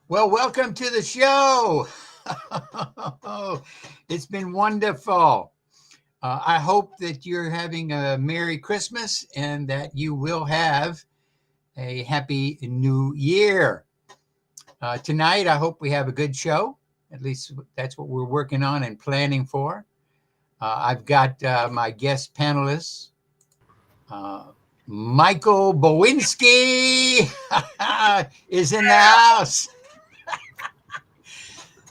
Well, welcome to the show. It's been wonderful. I hope that you're having a Merry Christmas and that you will have a Happy New Year. Tonight, I hope we have a good show. At least that's what we're working on and planning for. I've got my guest panelists, uh, Michael Boinski is in the house.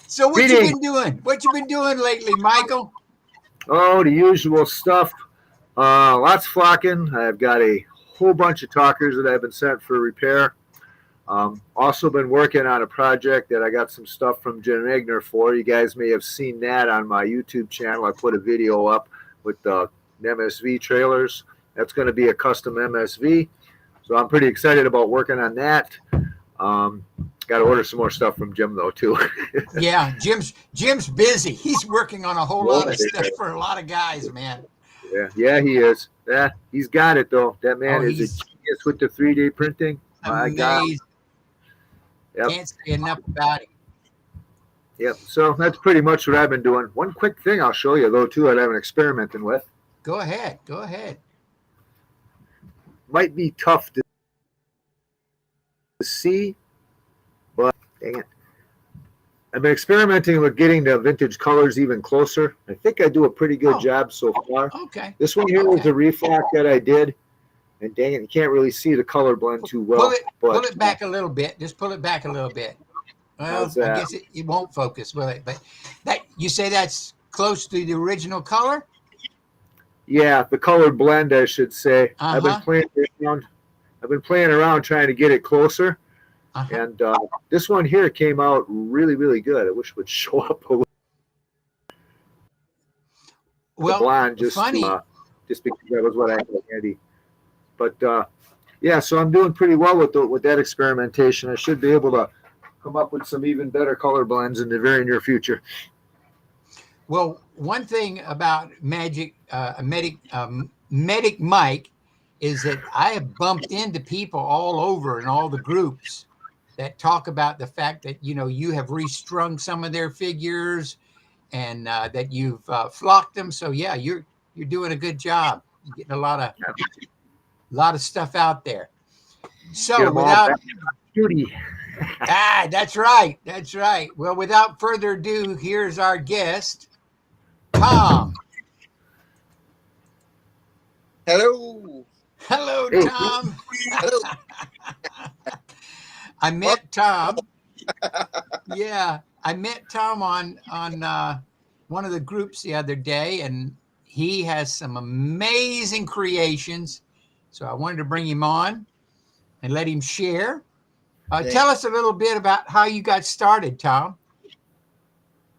So what you Greetings. been doing? What you been doing lately, Michael? Oh, the usual stuff. Lots flocking. I've got a whole bunch of talkers that I've been sent for repair. Also been working on a project that I got some stuff from Jim Egner for. You guys may have seen that on my YouTube channel. I put a video up with the MSV trailers. That's going to be a custom MSV. So I'm pretty excited about working on that. Got to order some more stuff from Jim though too. Yeah, Jim's busy. He's working on a whole lot of stuff for a lot of guys, man. Yeah, he is. Yeah, he's got it though. That Oh, man is a he's genius with the 3D printing. My God. amazing. Yep. Can't say enough about him. Yep. So that's pretty much what I've been doing. One quick thing I'll show you though too that I've been experimenting with. Go ahead. Go ahead. Might be tough to see, but dang it. I've been experimenting with getting the vintage colors even closer. I think I do a pretty good job so far. Okay. This one here was a reflock that I did. And dang it, you can't really see the color blend too well. Pull it back a little bit. Just pull it back a little bit. Well, I guess it won't focus, will it? But that you say that's close to the original color? Yeah, the color blend, I should say. Uh-huh. I've been playing around trying to get it closer. Uh-huh. And this one here came out really, really good. I wish it would show up a little. Well, the blonde just funny. Just because that was what I had handy. But yeah, so I'm doing pretty well with that experimentation. I should be able to come up with some even better color blends in the very near future. Well, one thing about Medic Mike is that I have bumped into people all over in all the groups that talk about the fact that you have restrung some of their figures and that you've flocked them. So yeah, you're doing a good job. You're getting a lot of stuff out there. So without that's right. That's right. Well, without further ado, here's our guest, Tom. Hello. Hello, Tom. Hello. I met Tom. Yeah, I met Tom on one of the groups the other day, and he has some amazing creations. So I wanted to bring him on and let him share. Tell us a little bit about how you got started, Tom.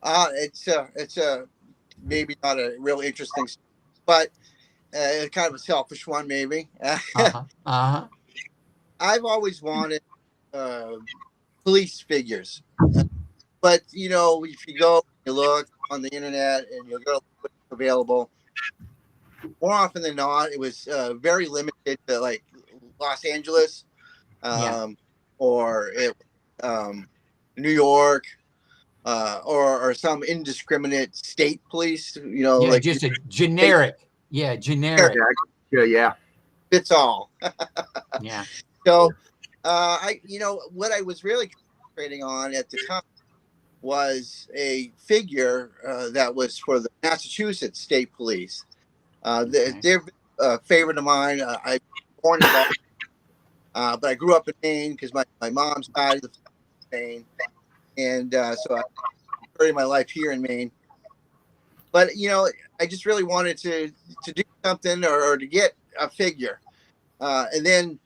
It's maybe not a real interesting, but kind of a selfish one, maybe. Uh-huh. I've always wanted police figures, but if you go, you look on the internet, and you go what's available. More often than not, it was very limited to like Los Angeles, or New York, or some indiscriminate state police. Like just a generic. Yeah, generic. Yeah. Fits all. Yeah. So, what I was really concentrating on at the time was a figure that was for the Massachusetts State Police. They're a favorite of mine. I was born in Boston, but I grew up in Maine because my mom's side of Maine, and so I started my life here in Maine. But I just really wanted to do something or to get a figure, and then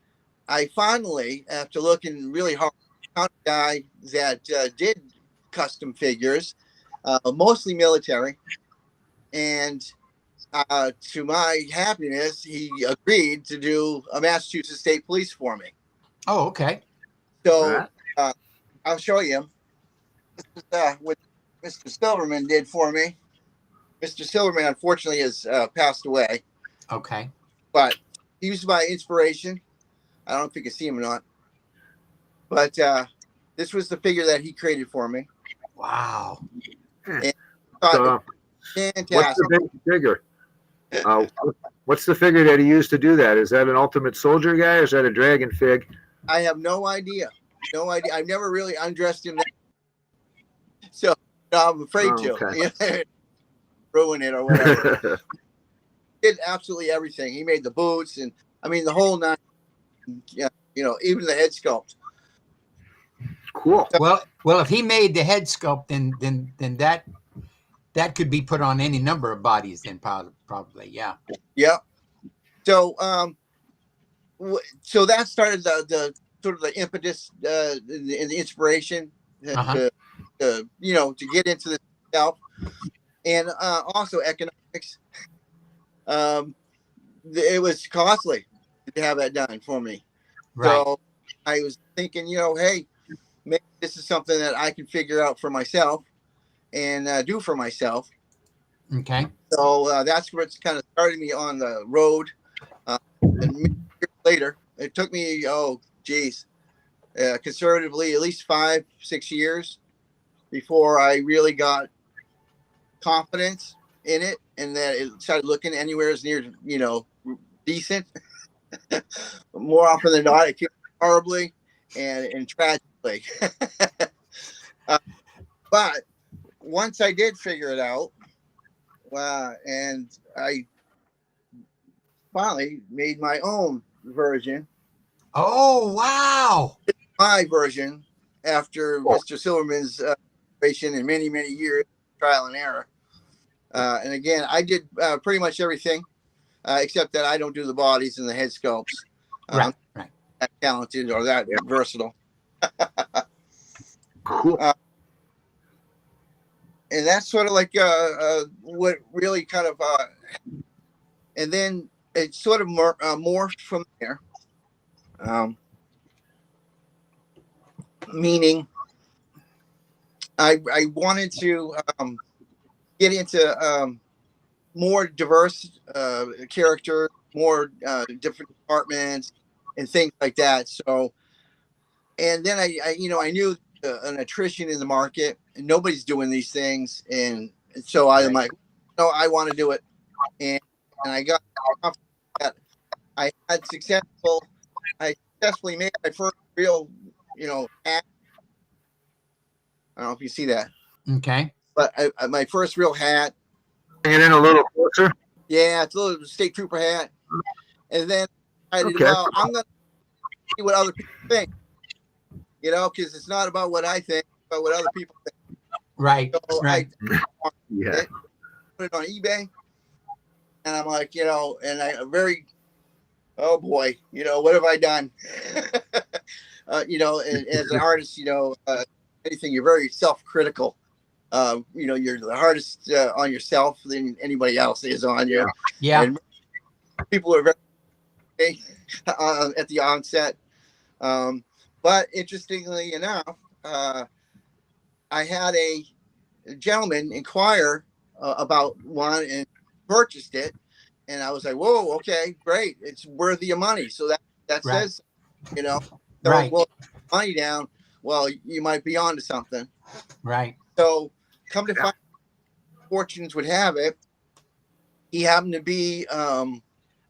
I finally, after looking really hard, found a guy that did custom figures, mostly military, and to my happiness, he agreed to do a Massachusetts State Police for me. Oh, okay. So I'll show you. This is what Mr. Silverman did for me. Mr. Silverman, unfortunately, has passed away. Okay. But he was my inspiration. I don't know if you can see him or not. But This was the figure that he created for me. Wow. And So, fantastic. what's the big figure? What's the figure that he used to do that? Is that an Ultimate Soldier guy or is that a Dragon fig? I have no idea. No idea. I've never really undressed him. So no, I'm afraid to ruin it or whatever. Did absolutely everything. He made the boots and I mean the whole nine. Yeah, you know, even the head sculpt. Cool. Well, if he made the head sculpt, then that could be put on any number of bodies. Then probably, yeah. Yeah. So so that started the sort of the impetus and the inspiration to you know to get into this self, and also economics. It was costly to have that done for me. Right. So I was thinking, you know, hey, maybe this is something that I can figure out for myself and do for myself. Okay. So that's where it's kind of started me on the road. And years later, it took me, conservatively, at least 5-6 years before I really got confidence in it and that it started looking anywhere as near, you know, decent. More often than not, it came horribly and tragically. But once I did figure it out, and I finally made my own version. Oh, wow. My version after Mr. Silverman's creation and many, many years of trial and error. And again, I did pretty much everything except that I don't do the bodies and the head sculpts. Right. That talented or that versatile. Cool. And that's sort of like what really kind of, and then it sort of morphed from there. Meaning, I wanted to get into more diverse character, more different departments, and things like that. So, and then I knew an attrition in the market, and nobody's doing these things, and so I'm like, no, I want to do it, and I got that I successfully made my first real, hat. I don't know if you see that. Okay. But my first real hat. Bring it in a little closer. Yeah, it's a little state trooper hat. And then I did, well, I'm going to see what other people think, because it's not about what I think, but what other people think. Right. So right. Yeah. Put it on eBay. And I'm like, and I very, oh boy, what have I done? And as an artist, anything, you're very self-critical. You're the hardest on yourself than anybody else is on you. Yeah. And people are very at the onset. But interestingly enough, I had a gentleman inquire about one and purchased it. And I was like, whoa, okay, great. It's worthy of money. So that says, right. Well, money down. Well, you might be onto something. Right. So come to find, fortunes would have it, he happened to be an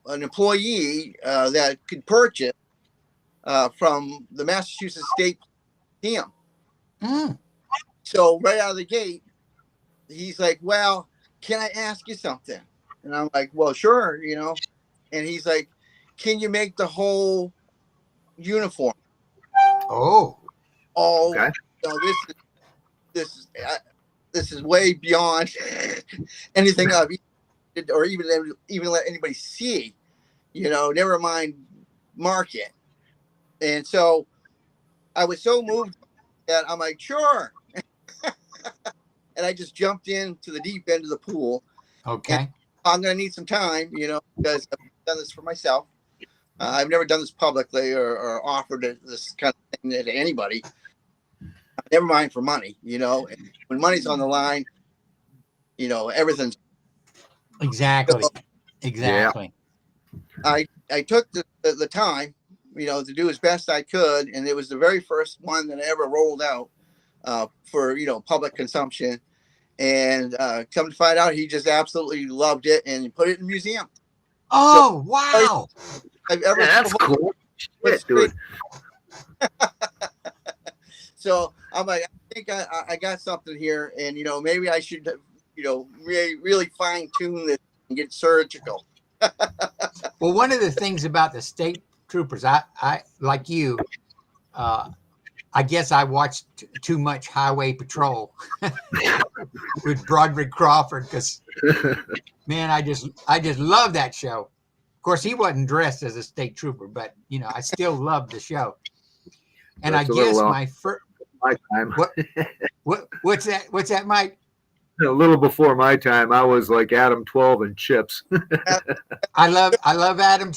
employee that could purchase from the Massachusetts State Museum. Mm. So right out of the gate, he's like, well, can I ask you something? And I'm like, well, sure, And he's like, can you make the whole uniform? Oh. Okay. This is way beyond anything I've or even let anybody see, never mind market. And so I was so moved that I'm like, sure. And I just jumped into the deep end of the pool. Okay. I'm going to need some time, because I've done this for myself. I've never done this publicly or offered this kind of thing to anybody. Never mind for money, And when money's on the line, everything's. Exactly. So, exactly. I took the time, to do as best I could. And it was the very first one that I ever rolled out for, public consumption. And come to find out, he just absolutely loved it and put it in a museum. Oh, wow. I've ever that's cool. Shit, dude. So I'm like, I think I got something here, and maybe I should, really fine tune this and get surgical. Well, one of the things about the state troopers, I like you, I guess I watched too much Highway Patrol with Broderick Crawford because, man, I just love that show. Of course, he wasn't dressed as a state trooper, but I still loved the show. And That's I guess my time. what's that, Mike? A little before my time, I was like Adam 12 and Chips. I love Adam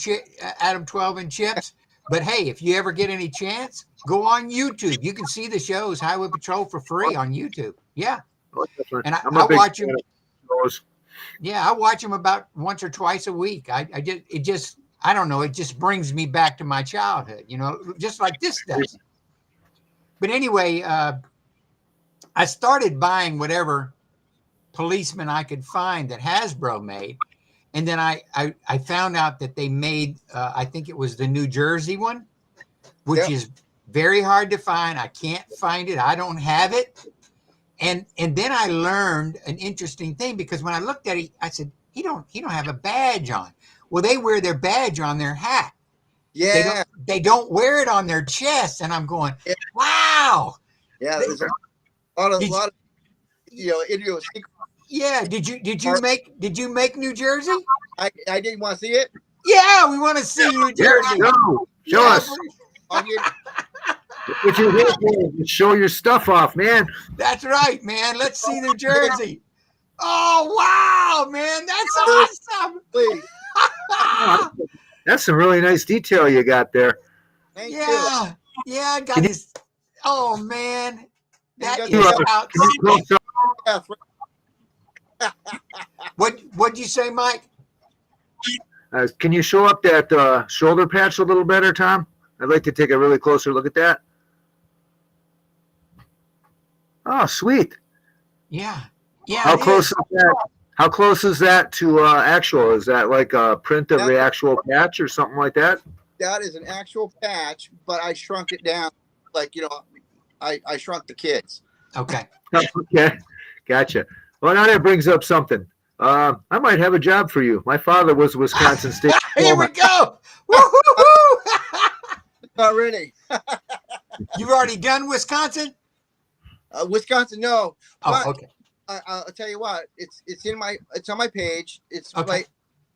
12 and Chips. But hey, if you ever get any chance, go on YouTube. You can see the shows Highway Patrol for free on YouTube. Yeah, and I watch them. Yeah, I watch them about once or twice a week. I don't know. It just brings me back to my childhood. Just like this does. But anyway, I started buying whatever policeman I could find that Hasbro made. And then I found out that they made, I think it was the New Jersey one, which is very hard to find. I can't find it. I don't have it. And then I learned an interesting thing because when I looked at it, I said, he don't have a badge on. Well, they wear their badge on their hat. Yeah. They don't wear it on their chest. And I'm going, wow. Yeah, there's a lot of idiosyncrasies. Yeah. Did you make New Jersey? I didn't want to see it. Yeah, we want to see New Jersey. Show us. If you're here, show your stuff off, man. That's right, man. Let's see New Jersey. Oh, wow, man. That's awesome. Please. That's some really nice detail you got there. Thank Yeah. you. Yeah, I got this. Oh, man. That You is got outstanding. What'd you say, Mike? Can you show up that shoulder patch a little better, Tom? I'd like to take a really closer look at that. Oh, sweet. Yeah. Yeah. How close is that to actual? Is that like a print of the actual patch or something like that? That is an actual patch, but I shrunk it down. Like, I shrunk the kids. Okay. Okay. Gotcha. Well, now that brings up something. I might have a job for you. My father was Wisconsin State. Here we go. Woo-hoo-hoo. Already. You've already done Wisconsin? Wisconsin, no. Oh, okay. I'll tell you what. It's on my page. It's Okay. my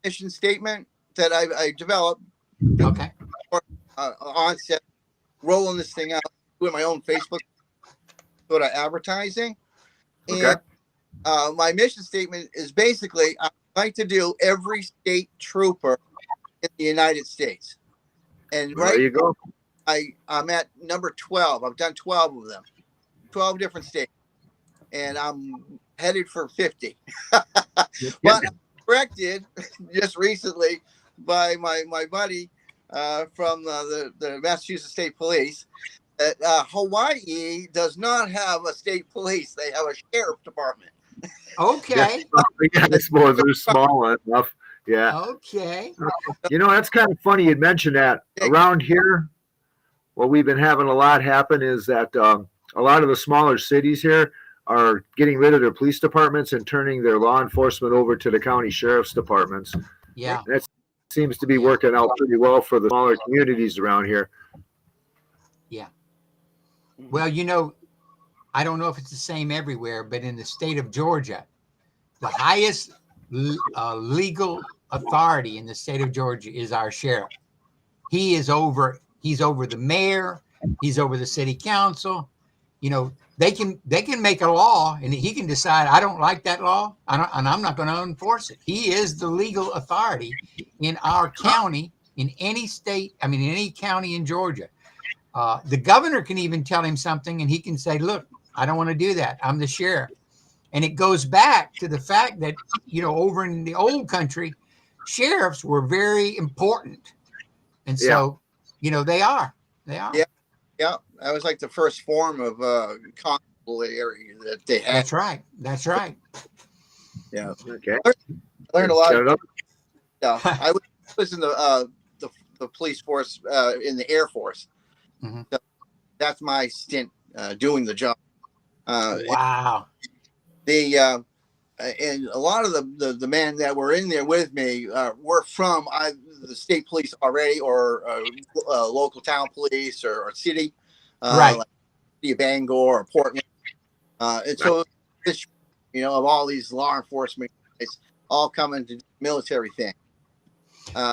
mission statement that I developed. Okay. On set, rolling this thing out, doing my own Facebook sort of advertising. Okay. And my mission statement is basically I'd like to do every state trooper in the United States. And There you go. I'm at number 12. I've done 12 of them, 12 different states, and I'm headed for 50. But I'm corrected just recently by my buddy from the Massachusetts State Police that Hawaii does not have a state police. They have a sheriff department. Okay. Yeah, I suppose they're small enough. Yeah. Okay. That's kind of funny you'd mention that. Around here, what we've been having a lot happen is that a lot of the smaller cities here are getting rid of their police departments and turning their law enforcement over to the county sheriff's departments. Yeah. That seems to be working out pretty well for the smaller communities around here. Yeah. Well, I don't know if it's the same everywhere, but in the state of Georgia, the highest legal authority in the state of Georgia is our sheriff. He's over the mayor. He's over the city council. They can make a law and he can decide, I don't like that law and I'm not going to enforce it. He is the legal authority in our county, in any state, in any county in Georgia. The governor can even tell him something and he can say, look, I don't want to do that. I'm the sheriff. And it goes back to the fact that, over in the old country, sheriffs were very important. And so, They are. They are. Yeah. Yeah, that was like the first form of constabulary that they had. That's right. That's right. Yeah, Okay. I learned a lot Shut of up. stuff. I was in the police force in the Air Force. Mm-hmm. So that's my stint doing the job. Wow. And a lot of the men that were in there with me were from either the state police already, or local town police, or city, Right. like City of Bangor or Portland. And so this, of all these law enforcement guys all coming to do the military thing.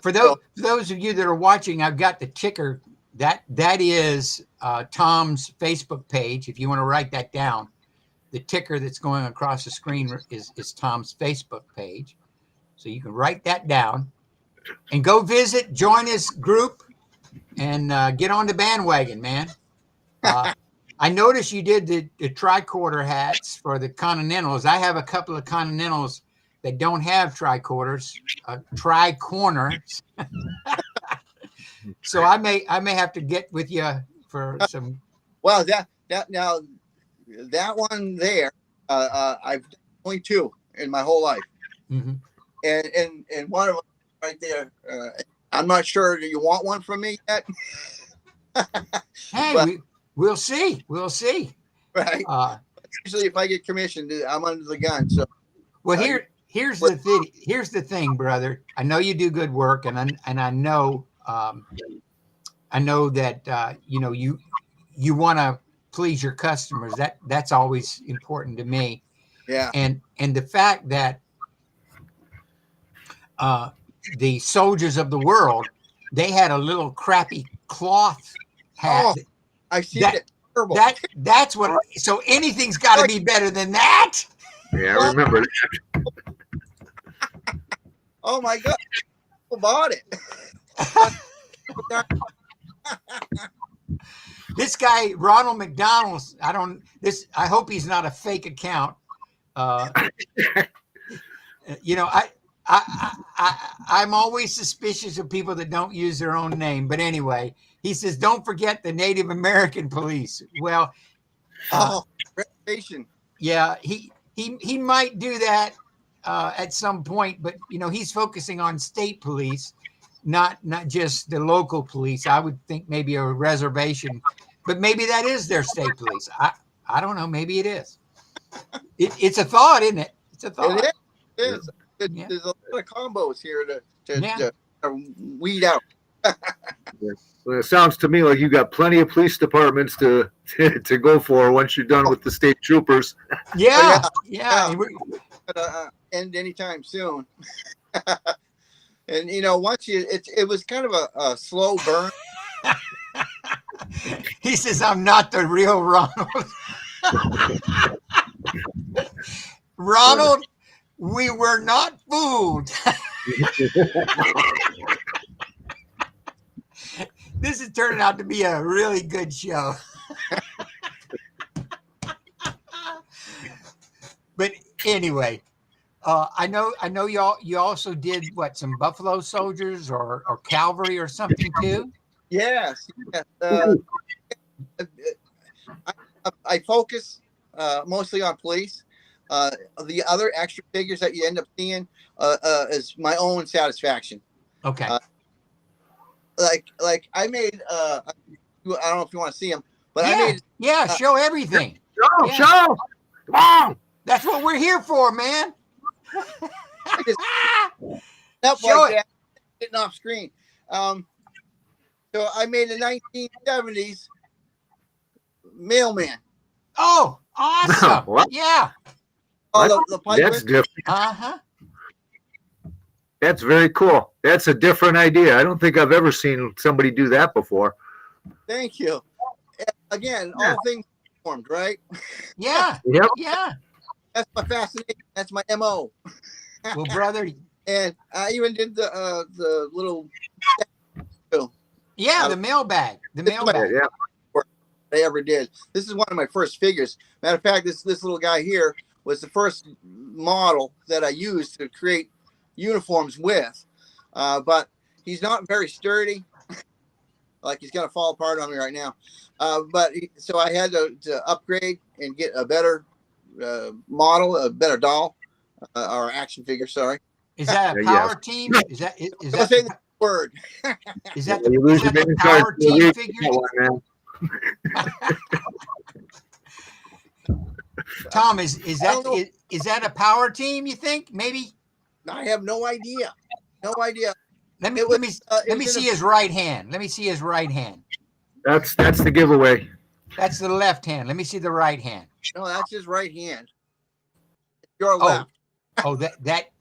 For those of you that are watching, I've got the ticker. That is Tom's Facebook page. If you want to write that down, the ticker that's going across the screen is Tom's Facebook page. So you can write that down and go visit, join his group, and get on the bandwagon, man. I noticed you did the tricorder hats for the Continentals. I have a couple of Continentals that don't have tricorders, tricorners. So I may have to get with you for some. Well, that one there, I've done only two in my whole life, Mm-hmm. and one of them right there. I'm not sure. Do you want one from me yet? Hey, But- we'll see. We'll see. Right. Usually, if I get commissioned, I'm under the gun. So, Well, here's the thing. Here's the thing, brother. I know you do good work, and I know that you want to please your customers. That's always important to me. yeah. And the fact that the soldiers of the world, they had a little crappy cloth hat. Oh, I see that- it. Terrible. That's what. So anything's got to be better than that. Yeah, I remember that. Oh my God! Who bought it? This guy, Ronald McDonald's, I hope he's not a fake account. I'm always suspicious of people that don't use their own name. But anyway, he says, don't forget the Native American police. Well, Reservation. yeah, he might do that at some point, but he's focusing on state police, not just the local police. I would think maybe a reservation, but maybe that is their state police. I don't know. Maybe it is. It's a thought, isn't it? It's a thought. It is. Yeah. There's a lot of combos here Yeah. to weed out. Well, it sounds to me like you got plenty of police departments to go for once you're done with the state troopers. Yeah. End anytime soon. And once it was kind of a slow burn. He says, I'm not the real Ronald. Ronald, we were not fooled. This is turning out to be a really good show. But anyway, I know you also did some Buffalo Soldiers or cavalry or something too. Yes. I focus mostly on police. The other extra figures that you end up seeing is my own satisfaction. Okay. Like I made I don't know if you want to see them, but yeah, I made show everything. Show! Come on! That's what we're here for, man. stuff Show like it. that getting off screen. So I made a 1970s mailman. Oh, awesome. What? Yeah. Oh, the pipe. That's different. Uh-huh. That's very cool. That's a different idea. I don't think I've ever seen somebody do that before. Thank you. Again, Yeah. all things formed, right? Yeah. Yep. Yeah. That's my fascination. That's my MO. Well, brother, And I even did the little yeah, the mailbag. The It's my- mailbag. Yeah. they ever did. This is one of my first figures. Matter of fact, this little guy here was the first model that I used to create uniforms with. But he's not very sturdy. like he's gonna fall apart on me right now. So I had to upgrade and get a better model, a better doll, or action figure. Sorry. Is that a power team? Is that Say the word? Is that the power team figure? Tom, is that a power team? You think maybe? I have no idea. No idea. Let me see his right hand. Let me see his right hand. That's the giveaway. That's the left hand. Let me see the right hand. No, that's his right hand. Your left. Oh, that.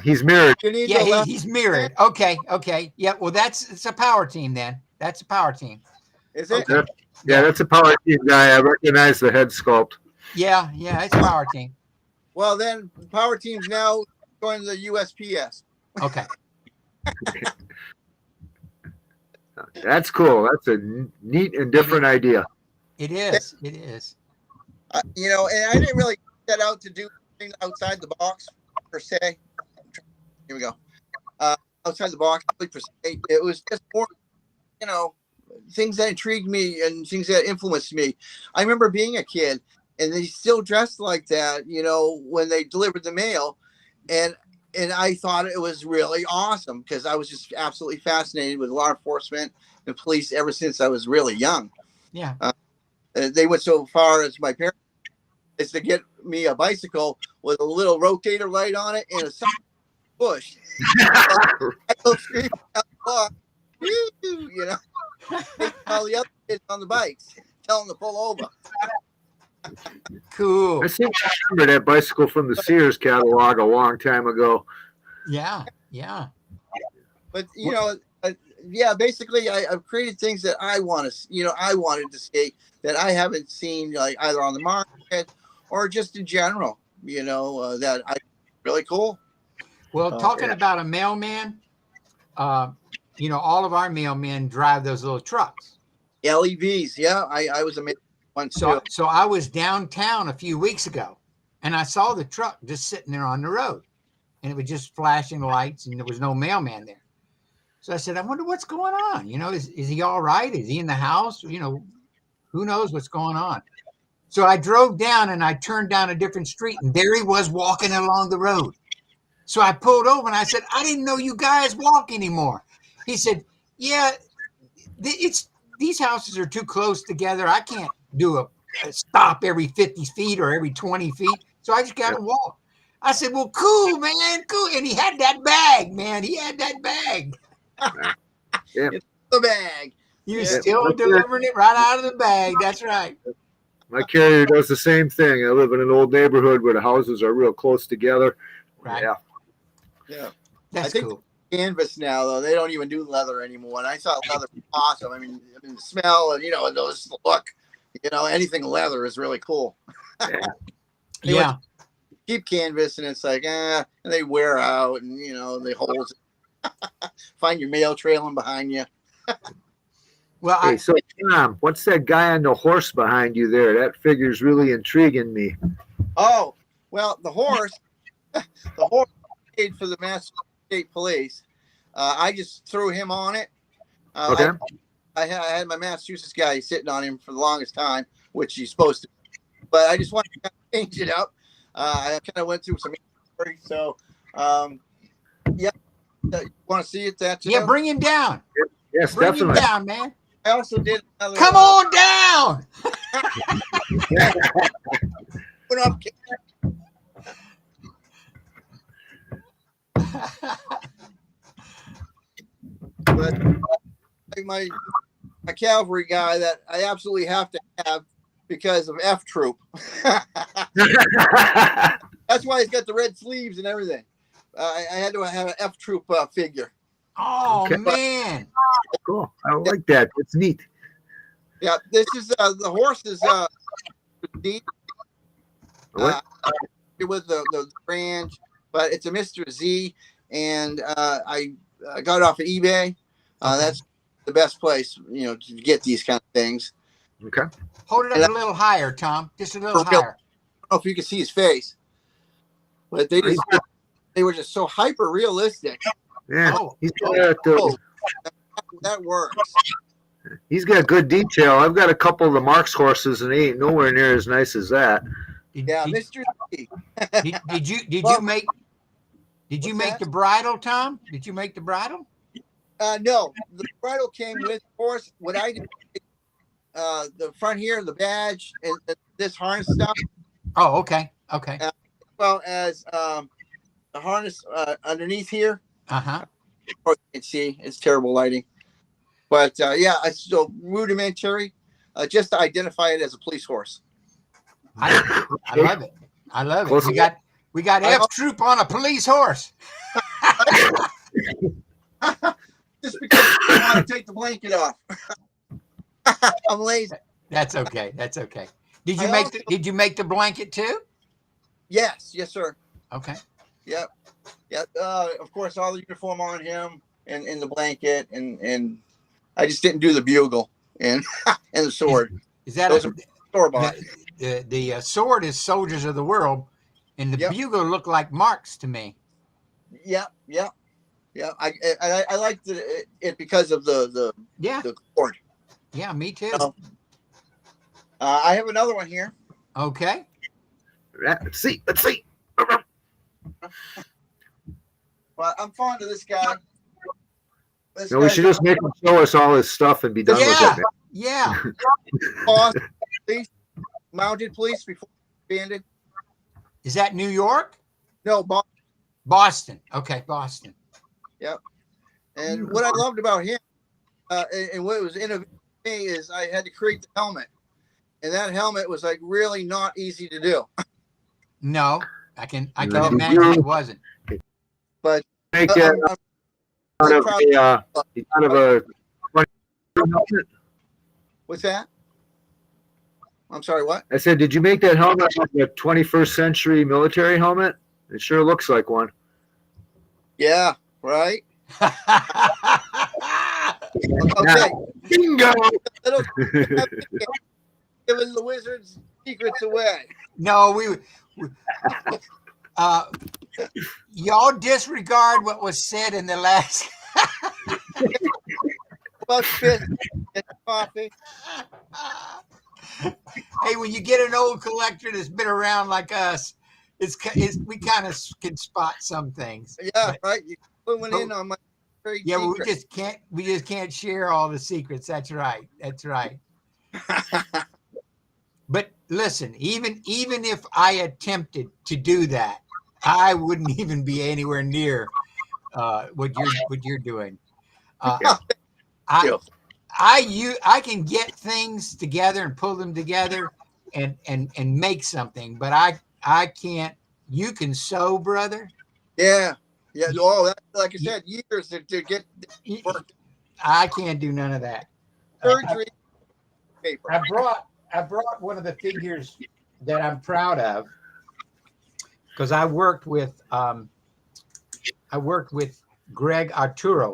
He's mirrored. Yeah, he's mirrored. Okay. Yeah, well, it's a power team then. That's a power team. Is it? Okay. Yeah, that's a power team guy. I recognize the head sculpt. Yeah, it's a power team. Well, then power team's now going to the USPS. Okay. That's cool. That's a neat and different idea. It is. And I didn't really set out to do things outside the box per se. Here we go. Outside the box per se. It was just more, things that intrigued me and things that influenced me. I remember being a kid and they still dressed like that, when they delivered the mail. And I thought it was really awesome because I was just absolutely fascinated with law enforcement and police ever since I was really young. Yeah. They went so far as my parents is to get me a bicycle with a little rotator light on it and a push. I go scream out the all the other kids on the bikes, tell them to pull over. Cool. I think I remember that bicycle from the Sears catalog a long time ago. Yeah. But basically, I've created things that I want to, I wanted to skate that I haven't seen, like either on the market or just in general. That I really cool. Well, talking about a mailman, all of our mailmen drive those little trucks. LEVs, yeah. I was amazed. So I was downtown a few weeks ago, and I saw the truck just sitting there on the road, and it was just flashing lights, and there was no mailman there. So I said, I wonder what's going on. Is he all right? Is he in the house? Who knows what's going on? So I drove down, and I turned down a different street, and there he was walking along the road. So I pulled over, and I said, I didn't know you guys walk anymore. He said, yeah, these houses are too close together. I can't do a stop every 50 feet or every 20 feet. So I just got to walk. I said, well, cool, man, cool. And he had that bag, man. He had that bag. Yeah. The bag. You're still delivering it right out of the bag. That's right. My carrier does the same thing. I live in an old neighborhood where the houses are real close together. Right. Yeah. That's cool. Canvas now, though. They don't even do leather anymore. And I thought leather was awesome. I mean, the smell and, those look, anything leather is really cool. Yeah. Cheap canvas, and it's like, and they wear out, and, they hold. Find your mail trailing behind you. Well, so Tom, what's that guy on the horse behind you there? That figure's really intriguing me. Oh, well, the horse paid for the Massachusetts State Police. I just threw him on it. Okay. I had my Massachusetts guy sitting on him for the longest time, which he's supposed to. But I just wanted to change it up. I kind of went through some inventory. So, you want to see it? Yeah, bring him down. Yes, bring definitely. Him down, man. I also did another. Come on down. Put up. But my cavalry guy that I absolutely have to have because of F Troop. That's why he's got the red sleeves and everything. I had to have an F Troop figure. Oh, okay. Man. Cool. I like that. It's neat. Yeah, this is the horse is neat. With the brand, but it's a Mr. Z, and I got it off of eBay. That's the best place, to get these kind of things. Okay. Hold it up a little higher, Tom. Just a little higher. I don't know if you can see his face, but they were just so hyper realistic. Yeah. That works. He's got good detail. I've got a couple of the Marks horses, and they ain't nowhere near as nice as that. Yeah, Mr. C. Did you Well, make what's the that? bridle, Tom? Did you make the bridle? No, the bridle came with horse. What I did, the front here, the badge, and this harness stuff, Oh, okay, okay. as well as the harness underneath here. Uh-huh. Or you can see it's terrible lighting, but yeah, it's so rudimentary, just to identify it as a police horse. I love it. I love it. Close We got F Troop on a police horse. Just because I want to take the blanket off. I'm lazy. That's okay. That's okay. Did you make the blanket too? Yes, sir. Okay. Yep. Yep. Of course, all the uniform on him and the blanket, and I just didn't do the bugle and and the sword. Is that Those are store bought? the sword is Soldiers of the World, and the bugle looked like Marks to me. Yep. I liked it because of the cord. Yeah, me too. I have another one here. Okay. Let's see. Well, I'm fond of this guy. No, we should just make him show us all his stuff and be done with it. Man. Yeah. Police, mounted police before banded. Is that New York? No, Boston. Okay, Boston. Yep. And what I loved about him, and what was innovative to me, is I had to create the helmet, and that helmet was like really not easy to do. No, I can imagine it wasn't. But make that out of a helmet. What's that? I'm sorry, what? I said, did you make that helmet out of a 21st century military helmet? It sure looks like one. Yeah, right. Okay. Bingo. Giving the wizards secrets away. No, y'all disregard what was said in the last. About fish and coffee. Hey, when you get an old collector that's been around like us, we kind of can spot some things. Yeah, right. You went in on my trade yeah, but secret. we just can't share all the secrets. That's right. That's right. But listen, even if I attempted to do that, I wouldn't even be anywhere near what you're doing. I can get things together and pull them together and make something, but I can't. You can sew, brother. Yeah. Oh, like I said, years to get work. I can't do none of that. Surgery paper. I brought one of the figures that I'm proud of because I worked with Greg Arturo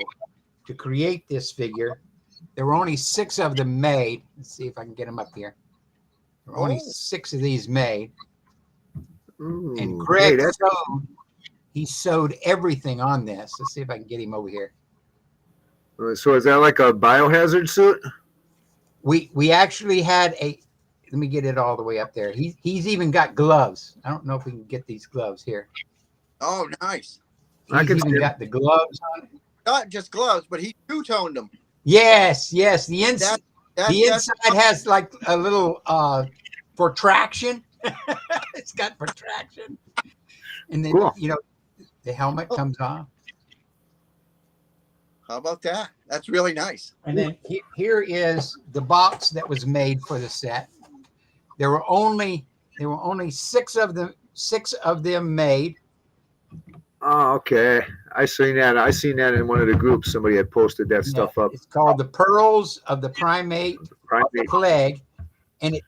to create this figure. There were only 6 of them made. Let's see if I can get them up here. There were only 6 of these made. Ooh, and Greg hey, sewed everything on this. Let's see if I can get him over here. So is that like a biohazard suit? We actually had let me get it all the way up there. He's even got gloves. I don't know if we can get these gloves here. Oh, nice. He's even got the gloves on. Not just gloves, but he two-toned them. Yes. The inside has like a little protraction. It's got protraction. And then, cool. The helmet comes off. How about that? That's really nice. And then here is the box that was made for the set. There were only 6 of them made. Oh, okay. I seen that in one of the groups. Somebody had posted that stuff up. It's called the Pearls of the Primate Plague, and it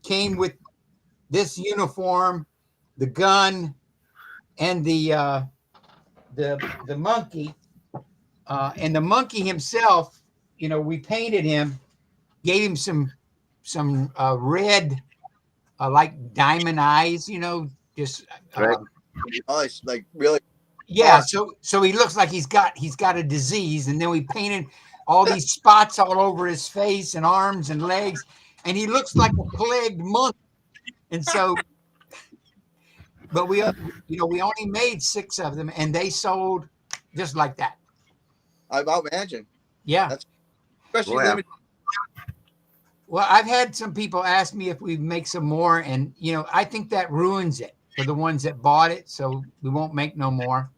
came with this uniform, the gun, and the monkey, and the monkey himself. We painted him, gave him some red, like diamond eyes. Just. Right. Oh, it's like really. Yeah, so he looks like he's got a disease, and then we painted all these spots all over his face and arms and legs, and he looks like a plagued monkey. And so, but we only made 6 of them, and they sold just like that. I imagine. Yeah. That's especially Well, limited. Well, I've had some people ask me if we make some more, and I think that ruins it for the ones that bought it, so we won't make no more.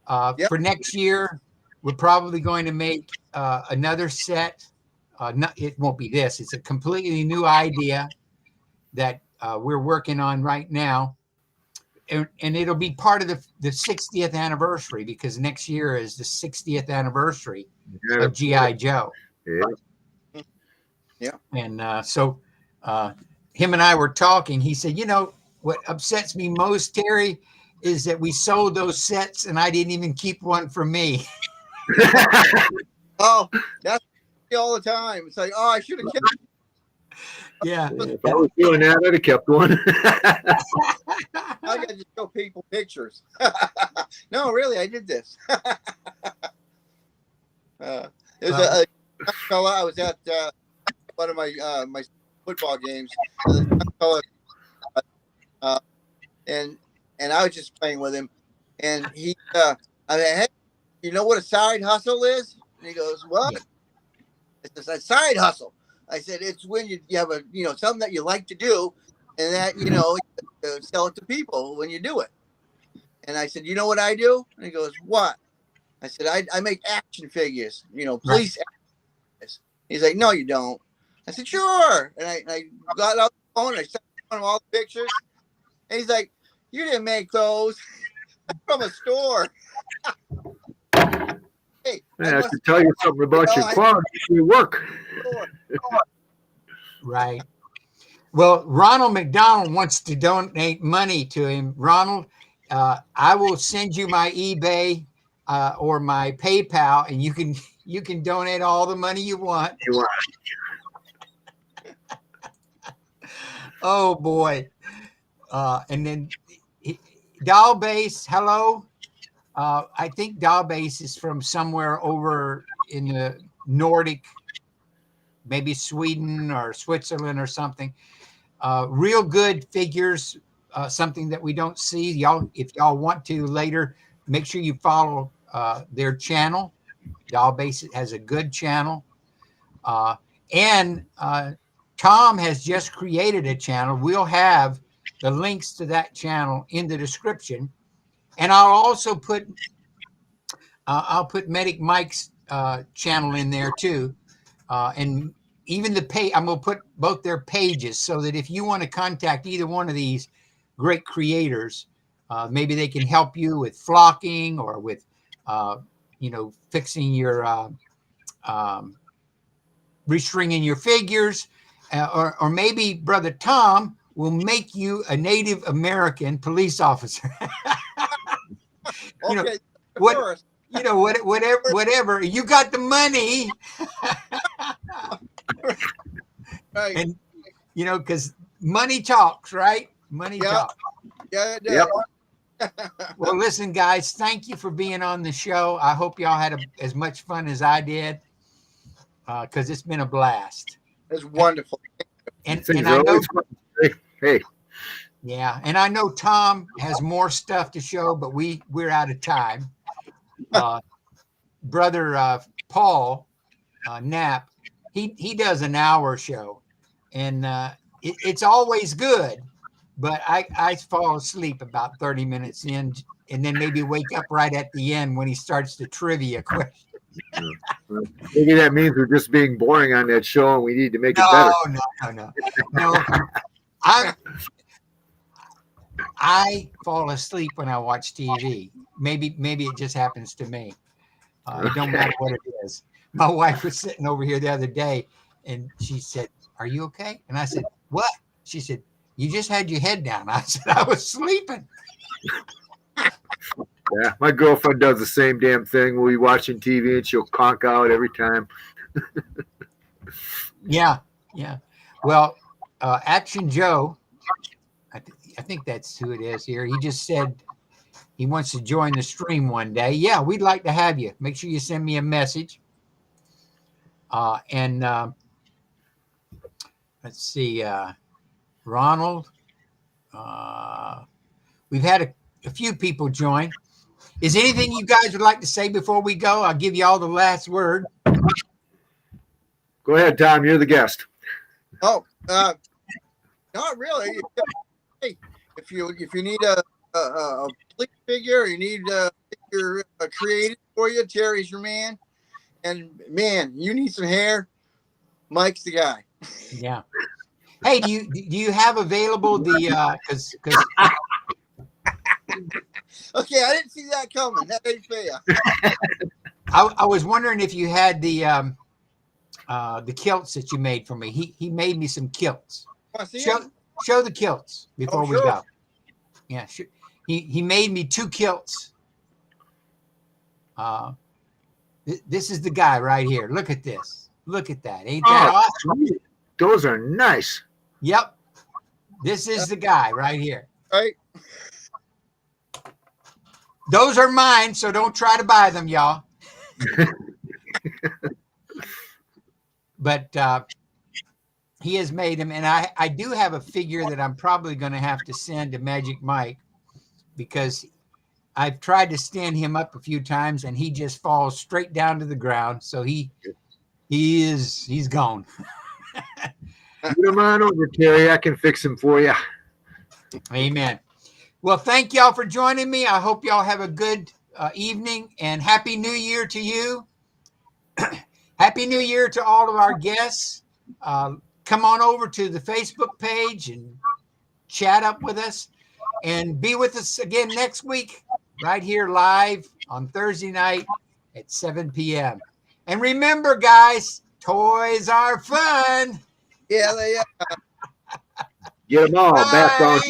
Yep. For next year, we're probably going to make another set. It won't be this. It's a completely new idea that we're working on right now. And it'll be part of the 60th anniversary, because next year is the 60th anniversary of G.I. Joe. Yeah. And so him and I were talking. He said, what upsets me most, Terry, is that we sold those sets and I didn't even keep one for me. Oh, that's all the time. It's like, oh, I should have kept. Yeah. If I was doing that, I'd have kept one. I got to show people pictures. No, really, I did this. There's a fella. I was at one of my football games, and I was just playing with him, and he, I mean, hey, you know what a side hustle is? And he goes, what? Yeah. It's a side hustle. I said, it's when you have a, something that you like to do, and that, you sell it to people when you do it. And I said, you know what I do? And he goes, what? I said, I make action figures, police action figures. He's like, no, you don't. I said, sure. And I got out the phone and I sent him all the pictures. And he's like, you didn't make those. From a store. Hey, I should tell you something about your quality if you work. Right. Well, Ronald McDonald wants to donate money to him. Ronald, I will send you my eBay or my PayPal, and you can donate all the money you want. Oh boy. And then Doll Base, hello. I think Doll Base is from somewhere over in the Nordic, maybe Sweden or Switzerland or something. Real good figures, something that we don't see. Y'all, if y'all want to later, make sure you follow their channel. Doll Base has a good channel. And Tom has just created a channel. We'll have the links to that channel in the description. And I'll also put Medic Mike's channel in there too. And even I'm going to put both their pages so that if you want to contact either one of these great creators, maybe they can help you with flocking or with, fixing your, restringing your figures, or maybe Brother Tom will make you a Native American police officer. Okay. Whatever. You got the money. Right. And, because money talks, right? Money talks. Yeah, it does. Yep. Well, listen, guys, thank you for being on the show. I hope y'all had as much fun as I did, because it's been a blast. It's wonderful. And I know, hey. Yeah, and I know Tom has more stuff to show, but we're out of time. Brother Paul Knapp, he does an hour show, and it's always good, but I fall asleep about 30 minutes in, and then maybe wake up right at the end when he starts the trivia question. Maybe that means we're just being boring on that show, and we need to make it better. No. I fall asleep when I watch TV. Maybe it just happens to me. It don't matter what it is. My wife was sitting over here the other day, and she said, "Are you okay?" And I said, "What?" She said, "You just had your head down." I said, "I was sleeping." Yeah, my girlfriend does the same damn thing. We'll be watching TV, and she'll conk out every time. Yeah. Well, Action Joe, I think that's who it is here. He just said he wants to join the stream one day. Yeah, we'd like to have you. Make sure you send me a message. And let's see, Ronald. We've had a few people join. Is anything you guys would like to say before we go? I'll give you all the last word. Go ahead, Tom. You're the guest. Oh, not really. Hey, if you need a police figure, you need a figure created for you, Terry's your man. And man, you need some hair, Mike's the guy. Yeah. Hey, do you have available the because Okay, I didn't see that coming. That ain't fair. I was wondering if you had the kilts that you made for me. He made me some kilts. Show the kilts before we go. Yeah, sure. He made me 2 kilts. This is the guy right here. Look at this. Look at that. Ain't that awesome? Sweet. Those are nice. Yep. This is the guy right here. Right. Those are mine, so don't try to buy them, y'all. But he has made them, and I do have a figure that I'm probably going to have to send to Magic Mike because I've tried to stand him up a few times, and he just falls straight down to the ground. So he's gone. Put him on over, Terry. I can fix him for you. Amen. Well, thank y'all for joining me. I hope y'all have a good evening, and Happy New Year to you. Happy New Year to all of our guests. Come on over to the Facebook page and chat up with us, and be with us again next week right here live on Thursday night at 7 p.m. And remember, guys, toys are fun. Yeah, they are. Get them all back on.